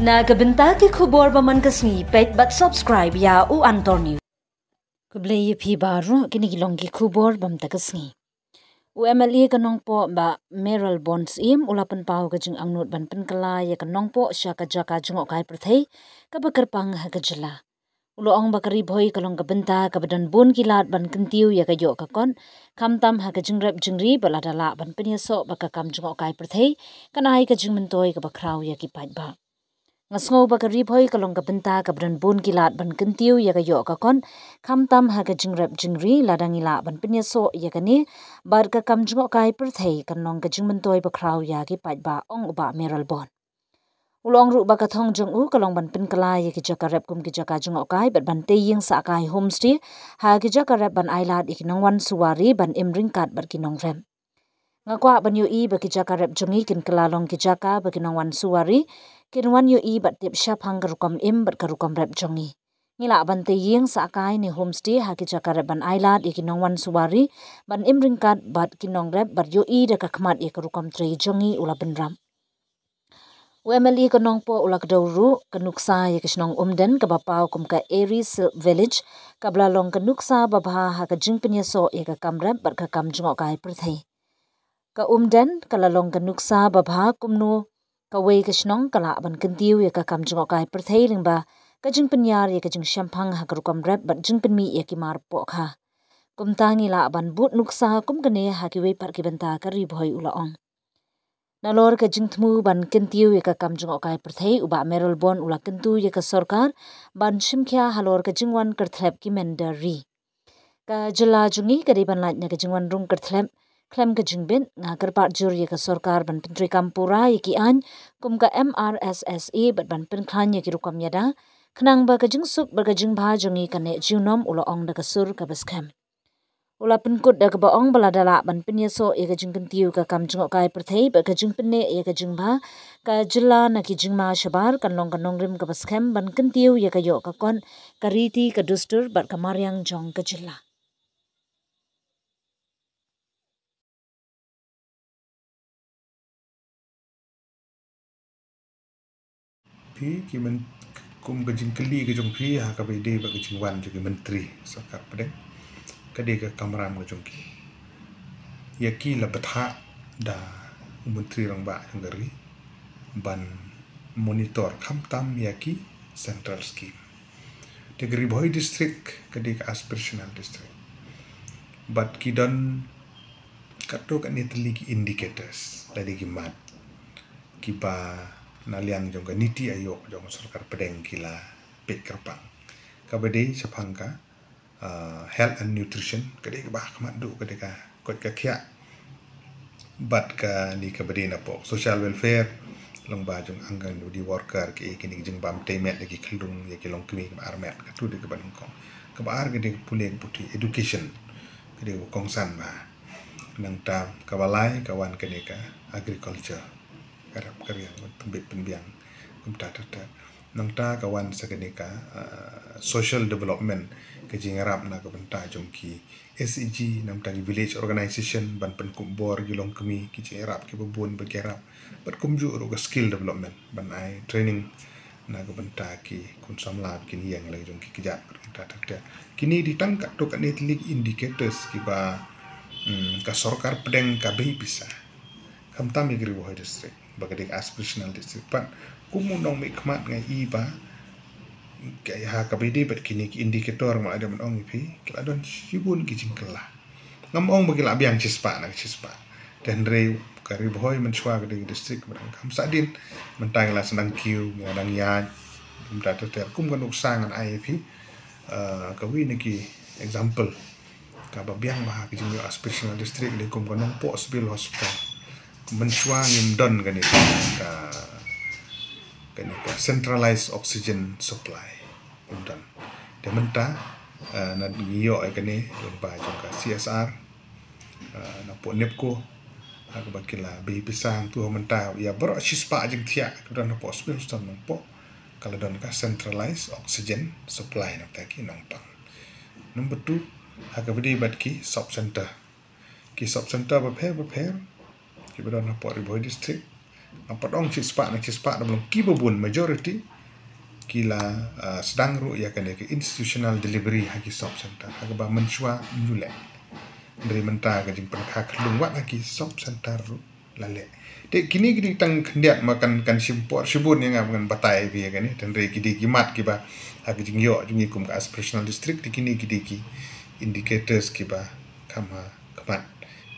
Nagabenta ki khubor baman kasni pet but subscribe ya u Antor News. Kublay phi baru kini kilong ki khubor bam takasni. U MLA kanong po ba Meryl Bonds im ulapan pau ka jing angnut ban penkala ya kanong po sya ka jaka jungok kai perthei ka bakar pang ha ka jela. Ulo ong bakari boy kalong ka benta ka badan bun kilat ban kentiu ya ka yo ka kon kamtam ha ka jingrep jingri baladala ban penyeso baka kam jungok kai perthei kanai ka jing mentoy ka bakrau ya ki pat ba. Ngasngo bakari boy kalong ka benta ka badan bun kilat ban kentiu ya ka yo ka kon kamtam ha ka jingrep jingri ladangila ban penyeso ya ka ni bar ka kam jungok kai perthei kanong ka jing mentoy bakrau ya ki pat ba ong uba Meryl Bond. Ulong ru baka thong jung u kalong ban penkala ya ki jaka rep kum ki jaka jungok kai bat ban te ying sa kai homestay ha ki jaka rep ban ailat ikinong wan suwari ban imringkat bat kinong rem. Ngakwa ban yu i baki jaka rep jungi kin kelalong ki jaka baki nong wan suwari kin wan yu i bat tip syap hang karukam im bat karukam rep jungi. Ngila ban te ying sa kai ni homestay ha ki jaka rep ban ailat ikinong wan suwari ban imringkat bat kinong rep bat yu i da kakmat i karukam tre jungi ula benram. UMLE kanong po ula kadawru kanuksa ya kisnong umden kabapau kum ka Aries Village kablalong kanuksa babha ha ka jing penyeso ya ka kamrep bat ka kam jungok kai perthei. Ka umden kalalong kanuksa babha kumno kawai kisnong kala ban kentiu ya ka kam jungok kai perthei lingba ka jing penyar ya ka jing syampang ha karukam rep bat jing penmi ya ki mar po kha. Kumtangi la ban but nuksa kum kene ha ki wei par ki benta ka ribhoi ula ong. Nalor ka jingtmu ban kentiu ya ka kam jungok kai perthei uba Meryl Bond ula kentu ya ka sorkar ban shimkya halor ka jingwan kerthlep ki mendari. Ka jela jungi ka di ban lait na ka jingwan rung kerthlep klem ka jingbin nga kerpat jur ya ka sorkar ban pentri kampura ya ki an kum ka MRSSE bat ban penklan ya ki rukam yada kenang ba ka jingsuk ba ka jingba jungi ka ne jiunom ula ong da ka sur ka baskem. Ula penkut da kebaong baladala ban penyeso ya ka jingkentiu ka kam jungok kai perthei ba ka jingpene ya ka jingba ka jela na ki jingma shabar kanong rim ka baskem ban kentiu ya ka yo ka kon kariti ka dustur bat ka maryang jong ka jela. Pi ki men kum ka jingkeli ka jong pi ha ka bede ba ka jingwan jo ki menteri sarkar pedek kade ka kamram ka jongki yaki la batha da menteri rang ba jongari ban monitor kamtam yaki central scheme de Ribhoi district kade ka aspirational district but kidon kato ka nitli ki indicators dari ki mat ki ba naliang jong ka niti ayok jong sarkar pedeng kila pet kerpang kabade sapangka health and nutrition kade ka bah kamat du kade ka kot ka kya bat ka ni ka bade na po social welfare long ba jong anggan di worker ke kini jing bam temet lagi kelung ya kilong kemi ka armet ka tu de ka banung kong ka ba ar kade puleng puti education kade ko kongsan ba nang ta kabalai kawan kade ka agriculture karap karyang pembit pembiang kumta tata nang ta kawan sakenika social development ke jingarap na kabenta jongki SEG nam ta village organization ban pen kumbor gilong kemi ki jingarap ke bubun bergerap bat kumju ro skill development ban ai training na kabenta ki konsam lab kini yang lagi jongki kejap ta ta kini ditangkat to kan indicators ki ba ka sorkar pedeng ka be bisa kamtam igri Ribhoi district bagadik aspirational district pan kumunong may kmat ngay iba kaya ha kabidi bat kini ki indikator mo ada menong ipi kila don sibun ki jingkela ngamong bagila biang cispa dan re ka Ribhoi menchwa ke district barang kam sadin mentang la senang kiu ngadang ya mta ter kum kan uksangan IP kawi ki example ka babiang bah ki jingyo aspirational district de kum kan po hospital menchwa ngim don kan ka centralized oxygen supply undan dementa na giyo ay kani lomba jongka CSR na po nepko ako bakila bi pisang tu menta ya bro sispa jing tia dan po hospital stand po kalau don ka centralized oxygen supply na taki nongpang number 2 hakabdi batki sub center ki sub center prepare ki badon po Ribhoi district Padong cispa belum kibubun majority kila sedang ru ya kan ke institutional delivery hagi shop center hagi ba menchua nyule dari mentah ke jing perkha kelung wat hagi shop center ru lale de kini tang kendiat makan kan simpor sibun yang ngan batai bi ya kan dan re kidi gimat ki ba hagi jing yo jing kum ka aspirational district di kini ki indicators ki ba kama kamat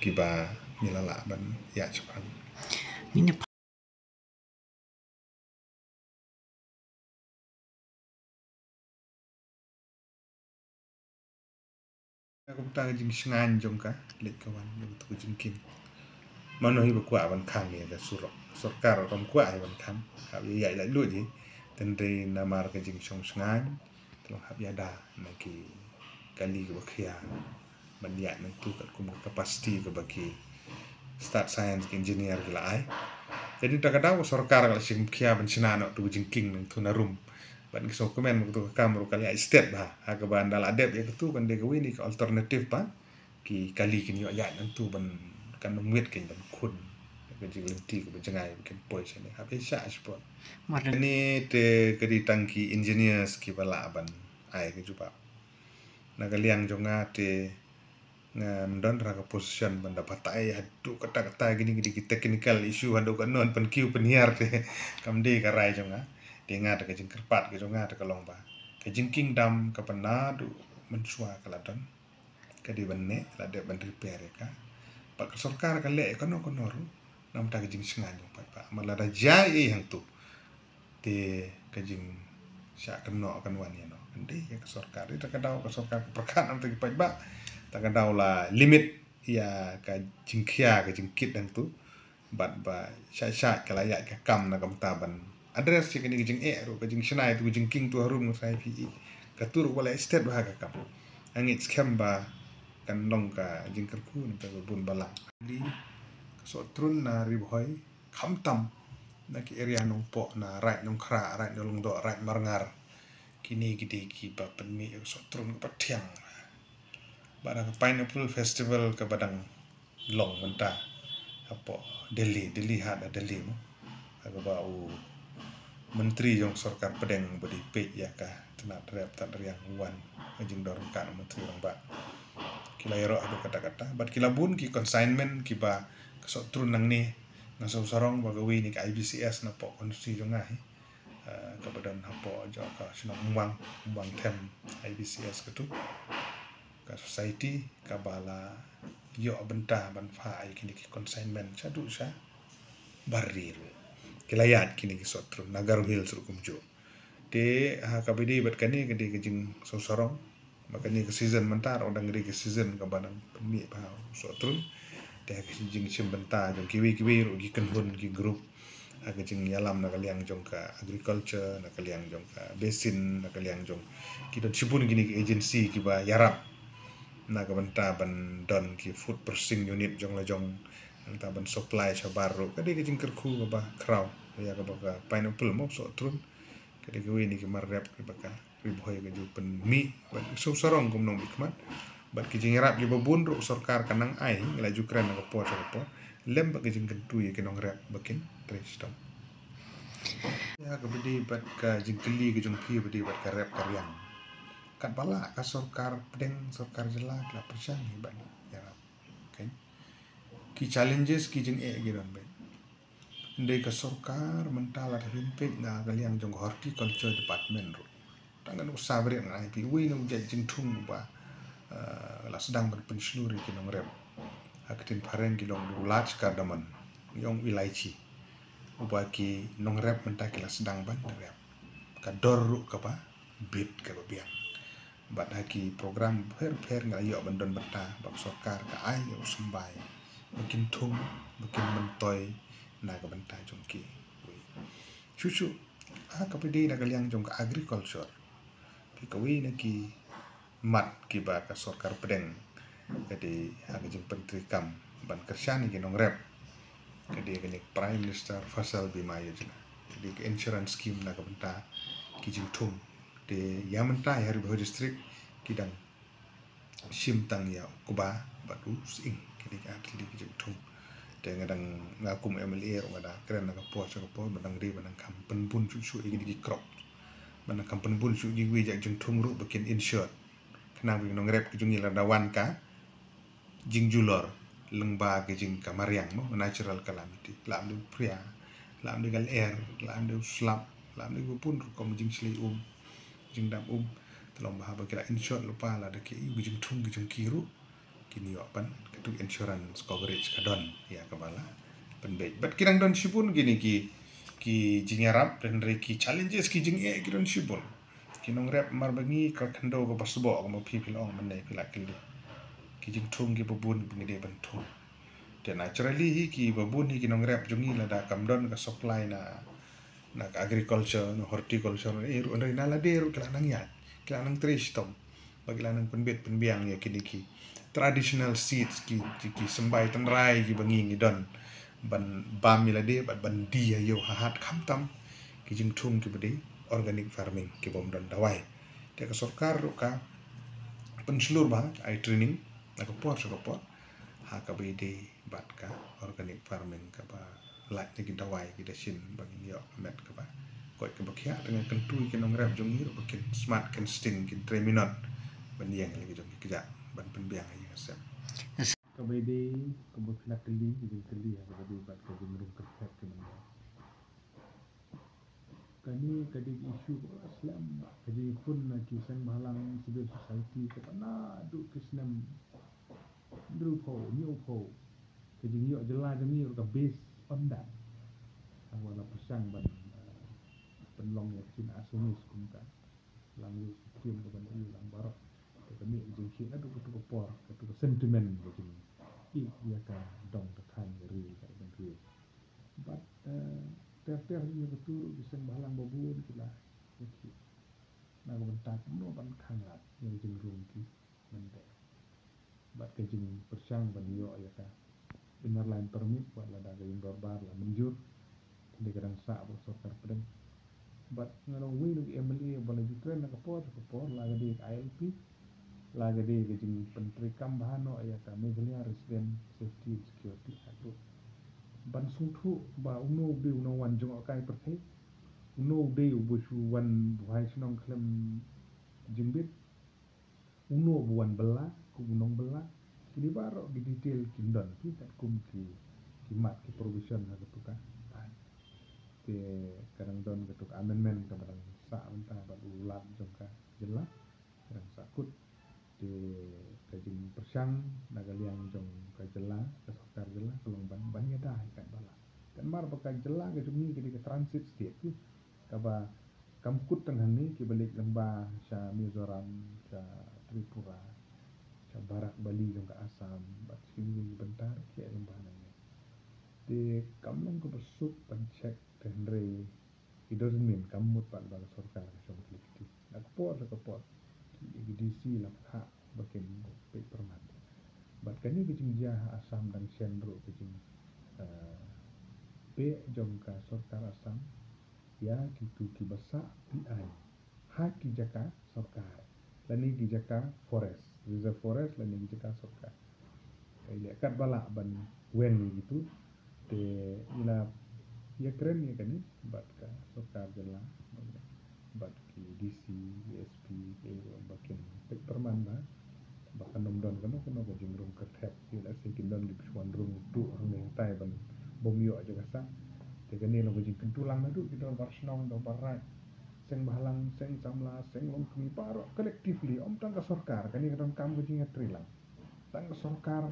ki ba milala ban ya cepat ini aku ta jing sngan jong ka lek kawan jong tu jing king mano hi bakwa ban kham ni da surok sarkar rom kwa ban kham hab ya la lu ji tendre namar ka jing song sngan tlo hab ya da na ki kali ka bakhia ban ya na tu ka kum capacity ka baki start science engineer la ai jadi ta kada sarkar ka sing khia ban sinano tu jing king nang tu na rum ban so komen tu kamru kali state ba ha ka ban dal adep ya tu kan de ka wini ka alternative ba ki kali kin yo ya nang tu ban kan ngwet kin ban kun ka jing lenti ka jangai kin poi sene ha be sha sport ni te ka di tangki engineers ki bala ban ai ka juba na ka liang jonga te ngam don ra ka position ban dapat ai hadu kata gini ki technical issue hadu kan non pen kiu penhiar te kam de ka rai jonga de nga ka jing kerpat ka jonga ka long ba ka jing kingdom ka panadu mensua ka ladon ka di banne la de ban repair ka pak sarkar ka le ka no ru nam ta ka jing singan jong pa mala da jai hang tu te ka jing sya kan no kan wan ya no ande ya ka sarkar ita ka daw ka sarkar ka perkan am ta ki pa ba ta ka daw la limit ya ka jing khia ka jing kit hang tu bat ba sya ka la ya ka kam na kam ta ban address ci kini jing ro ka jing sinai tu jing king tu harum sai pi ka tur wala state ba ka kam angit scam ba kan long ka jing kerku ni ka bun balang di so trun na ribhoi kham tam na ki area nong po na right nong khra right nong do right marngar kini gidi ki ba penmi so trun ka pathiang ba pineapple festival ka badang long menta apo Delhi ada Delhi mo aga ba u menteri jong sarkar pedeng bodi pe ya ka tena rep tan riang wan jing dorong kan menteri orang ba kila yero adu kata-kata bat kila bun ki consignment ki ba kesok trun nang ni ngaso sarong bagawi ni ka IBCS na po konstitusi jong ngai ka badan hapo jo ka sino uang tem IBCS ketu ka society ka bala yo benta ban fa ai kini ki consignment sadu sa baril kilayat kini ki sotru nagar hills rukum jo te ha kabidi bat kani kedi kejing sorong makani ke season mentar odang ri ke season ka banang pemi pa sotru te kejing simbenta jong kiwi ru ki kenhun ki group ha kejing yalam na kaliang jong ka agriculture na kaliang jong ka basin na kaliang jong ki don sibun gini ki agency ki ba yarap na ka benta ban don ki food processing unit jong la jong ta ban supply sabaru kadi kejing kerku ba kraw ya ka ba pineapple mo so trun kadi ko ini ki marrep ki baka riboy ka jupen mi ban so sarong kum nong bikmat bat kejing rap ki babun ru sarkar kanang ai la jukran ka po lem ba kejing kentu ya ki nong rap bakin tristom ya ka bedi bat ka jingkeli ki jong pi bedi bat ka rap karyang kat bala ka sarkar pedeng sarkar jela la persyang ban ya okay ki challenges ki jeng giran be ndai ka sarkar mentala da pek na galiang jong horticulture department ro tangan usabri na IP wi nong jeng thung ba la sedang berpensiun ki nong rep aktin pareng ki long large cardamom yong ilaichi ubaki nong rep menta ki la sedang ban rep ka dor ka ba bit ka ba biang bat haki program per ngayo bandon beta bak sarkar ka ai yo sembai makin thung makin mentoy na ka benta jongki chuchu ha ka pedi na kaliang jong ka agriculture ki kawi na ki mat ki ba ka sarkar pedeng kadi ha ka jing pentri kam ban kersan ki nong rep kadi kini prime minister fasal bima yojana kadi ke insurance scheme na ka benta ki jing thung de yamenta hari bahwa district kidang sim tang ya kuba batu sing kini ka atli ki jing thung ngadang ngakum MLA ro ngada keren nak po benang di benang kam penbun cu igi crop benang kam penbun cu igi wi jak jung thung ru bakin insured kena bi nong rep ki jungi la dawan ka jing julor lengba ke jing kamariang mo natural calamity lam du pria lam du gal air lam du slap lam du pun kom jing sli jing dam tolong bahaba kira insured lupa la de ki jing thung jing kiru kini pan ketu insurance coverage kadon ya kabala penbet but kirang don sipun gini ki jingarap dan reki challenges ki jing ki don sipun kinong rep mar bangi ka khando ko basbo ko mo pilong mande pila kili ki jing thung ki babun bingide ban thung dan naturally hi ki babun hi kinong rep jungi la da kamdon ka supply na agriculture no horticulture ru na la deru kala nang ya kala nang trish tom bagila nang penbet penbiang ya kini ki traditional seeds ki sembai tenrai ki bangi ngi don ban bam milade ban dia yo hahat khamtam ki jing thung ki bede organic farming ki bom don dawai te ka sarkar ro ka penselur ba ai training na ko por ha ka bede bat ka organic farming ka ba lat ki dawai ki dasin bagi yo met ka ba ko ke bakhya dengan kentui ki nong rap jong ro bakin smart kan sting ki treminot ban yang lagi jong ki ja ban penbiang aja kasem kabede kebut nak keli ya kabede bat ka jumrum kerfek ki mana kani kadi isu Islam kadi pun na kisah malang civil society ke mana du kisnam drupo nyupo kadi yo jela jami ka base on that wala pasang ban penlong ya sin asumis kumka lang sistem ko ban lang barok kami jeng shi adu ko por ko sentiment begini iya ka dong ka kan ri ka ban ri but ter ni betul bisa balang babun kila oke na bentak no ban kangat yang jeng rumki mende but ka jeng persang ban yo ya ka inner line permit wala da ga indor bar la menjur de kadang sa bo sokar pedeng but ngalo wi lu MLA bala jutren na ka por la ga di ILP laga de gajing pentri kambahano ayata megalia resident safety security atu ban sungthu ba uno de uno wan jong kai perthai uno de ubushu wan buhai sinong klem jimbit uno buan bela ku bunong bela kini baro di detail kindon ki kat kum ki mat ki provision ha ketuka ke kadang don ketuk amendment kadang sa mentah ba ulat jong ka jelas kadang sakut di kajing persang nagaliang jong kajela kasokar jela kelong ban ya dah kan bala kan mar pakai jela ke jumi ke transit state tu kaba kamkut tengah ni ki balik lembah sya Mizoram sya Tripura sya Barat Bali jong ke Assam bat sini bentar ke lembah nang di kamlong ke besuk ban check tenre it doesn't mean kamut ban bala sarkar jong kliti nak por DC lah hak bakin pek permat bat kani kecing jah Assam dan Shendro kecing pe jom ka sarkar Assam ya kitu ki basa PI hak ki jaka sarkar lani ki jaka forest reserve forest lani ki jaka sarkar ya kat bala ban wen gitu te ila ya keren ya kani bat ka sarkar jela bat ki DC SP ke bakin pek perman ba bahkan nomdon kano ga jingrum kertep ila sikin don di piswan rum tu hang tai ban bomyo aja kasa te kani lo jing kentulang nadu kita barsnong do barat seng bahalang seng samla seng long kami paro collectively om tang ka sarkar kani kadang kam jing atrilang tang ka sarkar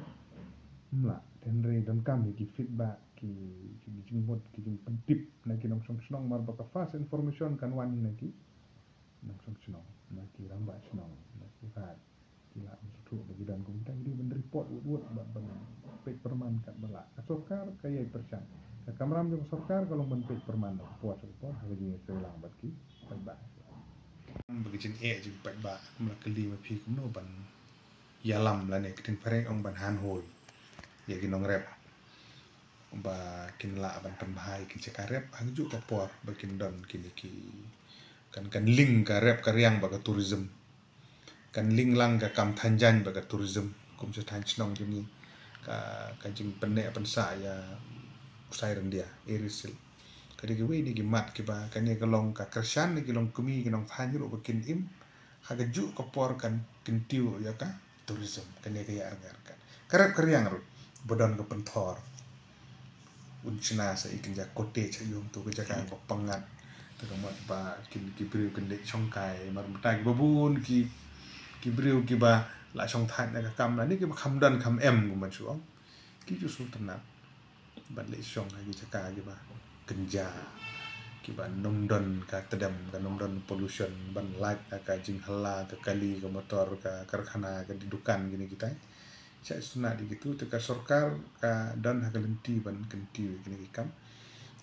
mla tenre don kam ki feedback ki jingmot ki jing pentip na ki nong snong mar baka fast information kan wani na ki nang snong na ki ramba snong na ki hat kila sutu bagi dan kumtang di ben report wud ban pek perman kat bala sarkar kaya persang ka kamram jong sarkar kalau ben pek perman puas report ha ji selang bat ki ba bagi jin jing ba mla kali ma phi kum no ban yalam la ne tin pareng ong ban han hol ya ki nong rep ba kin la ban pembahai ki cekarep hangju ka por bakin don kini ki kan link ka rep karyang ba ka tourism kan link lang ka kam thanjan ba ka tourism kum se than chnong jini ka jing penek pensa ya usai rendia irisil kadi ki ni ki mat ki ba kan ye kalong ka kersan ni kilong kumi kilong thanyu bakin im haga ju ko por kan kintiu ya ka tourism kan ye ka ya argar kan karep karyang ru bodon ka penthor unchina sa ikin ja kote cha yum tu ka ka pangat ta ka mat ba kin ki briu kan de chongkai mar mata ki babun ki briu ki ba la chong than na ka kam na ni ki ba kham dan kham em ku ma chuang ki ju su tanap ban le chong ha ki cha ka ki ba kenja ki ba nongdon ka tedam ka nongdon pollution ban light ka jing hala ka kali ka motor ka karkhana ka di dukan gini kita cha suna di gitu te ka sarkar ka dan ha kalenti ban kenti gini ki kam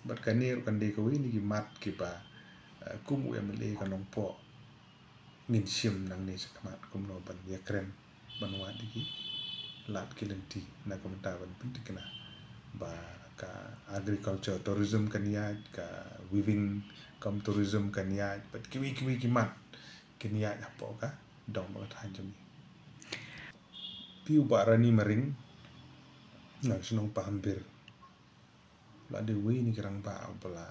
bat ka nir kan de ko ni ki mat ki ba kum UMLA ka nong po min sim nang ni sakamat kum no ban ya kren ban wa di ki lat kilenti na ko ta ban penting kena ba ka agriculture tourism kan ya ka weaving kam tourism kan ya but kiwi ki mat kan ya apa ka dong ba than jam piu ba rani maring na sinong pa hampir la de we ni kerang ba bala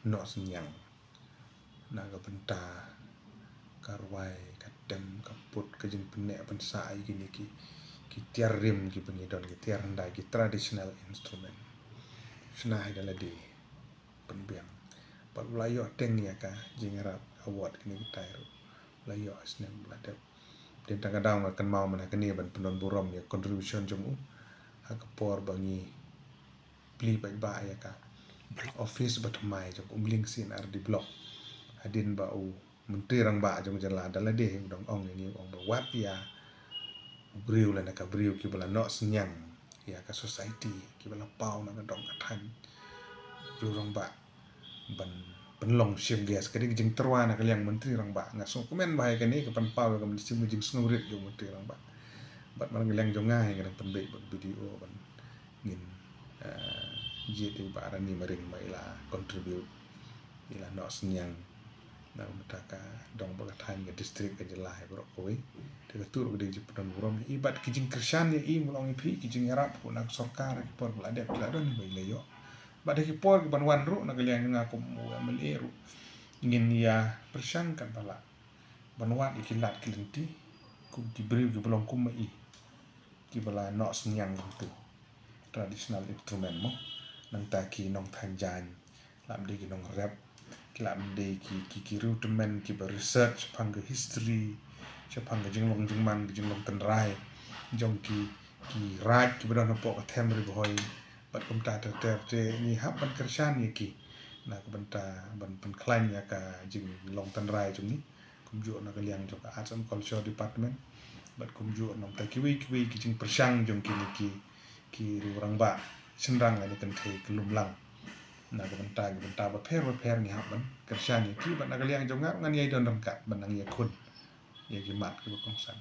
no senyang na ka benta karwai ka tem ka put ka jing penek pensa gini ki tiar rim ki pengidon ki tiar ndai ki traditional instrument sna adalah di penbiang pat layo teng ya ka jingarap award kini kita ru layo asnem ladep den tanga daw kan mau mana kini ban penon burom ya contribution jomu ha por bangi pli ba ya ka office batumai jok umling sin ar di blok hadin ba u menteri rang ba jong jala adalah de dong ong ni ong ba wat ya briu la ka briu ki bala no senyang ya ka society ki bala pau na dong ka than briu rang ba ban penlong sim gas kadi jing terwa na kaliang menteri rang ba ngaso komen bahai kan ni ka pan pau ka sim jing sngurit jong menteri rang ba bat man kaliang jong ngai ka penbe ban video ban ngin je de ba rani maring mai la contribute ila no senyang na mutaka dong ba than ga district ka jelai bro koi te tur ga de jipan burom ibat ki jing kersan ya i mulong pi ki jing arab ko nak sarkar ki por la de la don bai leyo ba de ki por ban wan ru na kaliang nga ko UMLA ru ngin ya persang kan bala ban wan ikilat kilenti ku di briu ki belong kum mai ki bala no senyang tu traditional instrument mo nang ta ki nong thanjan lam de ki nong rap lam de ki rutemen ki ba research phang history cha phang jing man jing long tan rai jong ki raj ki ba no po ka them ri boy bat kum ta te ni hab ban kersan ni ki na ka banta ban klan ya ka jing long tan rai jong ni kum ju na ka liang jong ka arts and culture department bat kum ju nong ta ki ki jing persang jong ki rang ba senrang ani kan thei kelum lang na ka benta ba pher ni hab ban kersan ni ki ban na ka liang jong ngan ye don kat ban nang ye kun ye ki mat ki ba kong san